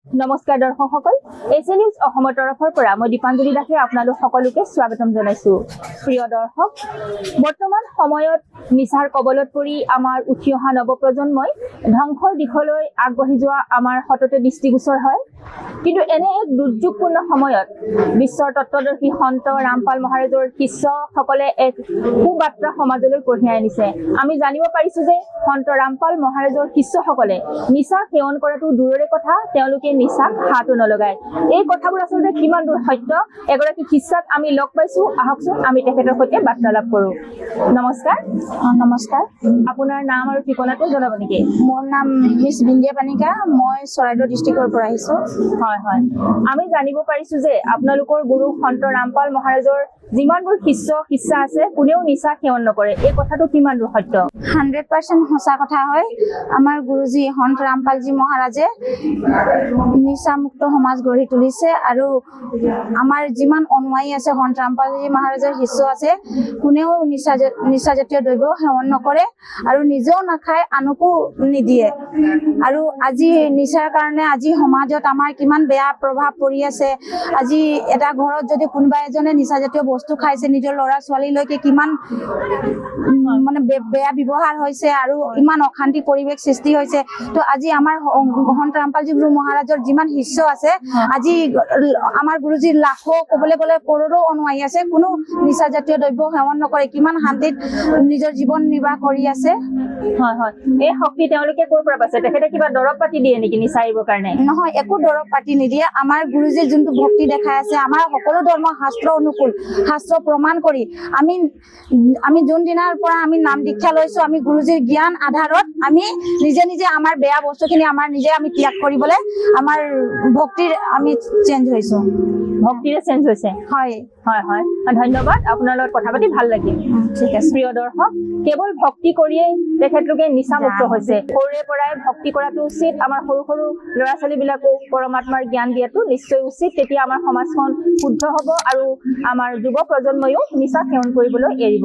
নমস্কাৰ দৰ্শকসকল, S news অসমৰ তৰফৰ পৰা মই দীপাঞ্জলি দাসে আপোনালোক সকলোকে স্বাগতম জনাইছো। প্ৰিয় দৰ্শক, বৰ্তমান সময়ত নিচাৰ কবলত পৰি আমাৰ উঠি অহা নৱপ্ৰজন্মই ধ্বংসৰ দিশলৈ আগবাঢ়ি যোৱা আমাৰ সততে দৃষ্টিগোচৰ হয়। কিন্তু এনে এক দুৰ্যোগপূৰ্ণ সময়ত বিশ্বৰ তত্ত্বদৰ্শী সন্ত ৰামপাল মহাৰাজৰ শিষ্যসকলে এক সুবাৰ্তা সমাজলৈ কঢ়িয়াই আনিছে। আমি জানিব পাৰিছো যে সন্ত ৰামপাল মহাৰাজৰ শিষ্যসকলে নিচা সেৱন কৰাটো দূৰৰে কথা, তেওঁলোকে নিচাক হাতো নলগায়। এই কথাবোৰ আচলতে কিমান দূৰ সত্য, এগৰাকী শিষ্যাক আমি লগ পাইছো। আহকচোন আমি তেখেতৰ সৈতে বাৰ্তালাপ কৰো। নমস্কাৰ। নমস্কাৰ। আপোনাৰ নাম আৰু ঠিকনাটো জনাব নেকি? মোৰ নাম মিছ বিন্দিয়া পানিকা, মই চৰাইদেউ ডিষ্ট্ৰিক্টৰ পৰা আহিছো। হয় হয়, আমি জানিব পাৰিছো যে আপোনালোকৰ গুৰু সন্ত ৰামপাল মহাৰাজৰ যিমানবোৰ শিষ্যা আছে কোনেও নিচা সেৱন নকৰে। এই কথাটো কিমান দূৰ সত্য? 100% সঁচা কথা হয়। আমাৰ গুৰুজী সন্ত ৰামপালজী মহাৰাজে নিচামুক্ত সমাজ গঢ়ি তুলিছে আৰু আমাৰ যিমান অনুয়ায়ী আছে সন্ত ৰামপালজী মহাৰাজৰ শিষ্য আছে কোনেও নিচাজাতীয় দ্ৰব্য সেৱন নকৰে আৰু নিজেও নাখায়, আনকো নিদিয়ে। আৰু আজি নিচাৰ কাৰণে আজি সমাজত আমাৰ কিমান বেয়া প্ৰভাৱ পৰি আছে। আজি এটা ঘৰত যদি কোনোবা এজনে নিচাজাতীয় বস্তু খাইছে, নিজৰ ল'ৰা ছোৱালীলৈকে কিমান মানে বেয়া ব্যৱহাৰ হৈছে আৰু ইমান অশান্তি পৰিৱেশ সৃষ্টি হৈছে। তো আজি আমাৰ সন্ত ৰামপালজী গুৰু মহাৰাজৰ যিমান শিষ্য আছে, আজি আমাৰ গুৰুজীৰ লাখো ক'বলৈ গ'লে কৰোড়ো অনুয়ায়ী আছে, কোনো নিচাজাতীয় দ্ৰব্য সেৱন নকৰে, কিমান শান্তিত নিজৰ জীৱন নিৰ্বাহ কৰি আছে। হয় হয়, এই শক্তি তেওঁলোকে ক'ৰ পৰা পাইছে? তেখেতে কিবা দৰৱ পাতি দিয়ে নেকি নিচা এৰিবৰ কাৰণে? নহয়, একো দৰৱ পাতি নিদিয়ে। আমাৰ গুৰুজীৰ যোনটো ভক্তি দেখাই আছে, আমাৰ সকলো ধৰ্ম শাস্ত্ৰ অনুকূল, শাস্ত্ৰ প্ৰমাণ কৰি আমি যোনদিনাৰ পৰা আমি নাম দীক্ষা লৈছো, আমি গুৰুজীৰ জ্ঞান আধাৰত আমি নিজে আমাৰ বেয়া বস্তুখিনি আমি ত্যাগ কৰিবলৈ আমাৰ ভক্তিৰ আমি চেঞ্জ হৈছো। ভক্তিৰে চেঞ্জ হৈছে? হয় হয় হয়, ধন্যবাদ। আপোনাৰ লগত কথা পাতি ভাল লাগিল। ঠিক আছে। প্ৰিয় দৰ্শক, কেৱল ভক্তি কৰিয়েই তেখেতলোকে নিচামুক্ত হৈছে। সৰুৰে পৰাই ভক্তি কৰাটো উচিত। আমাৰ সৰু সৰু ল'ৰা ছোৱালীবিলাকো পৰমাত্মাৰ জ্ঞান দিয়াটো নিশ্চয় উচিত। তেতিয়া আমাৰ সমাজখন শুদ্ধ হ'ব আৰু আমাৰ যুৱ প্ৰজন্মইও নিচা সেৱন কৰিবলৈ এৰিব।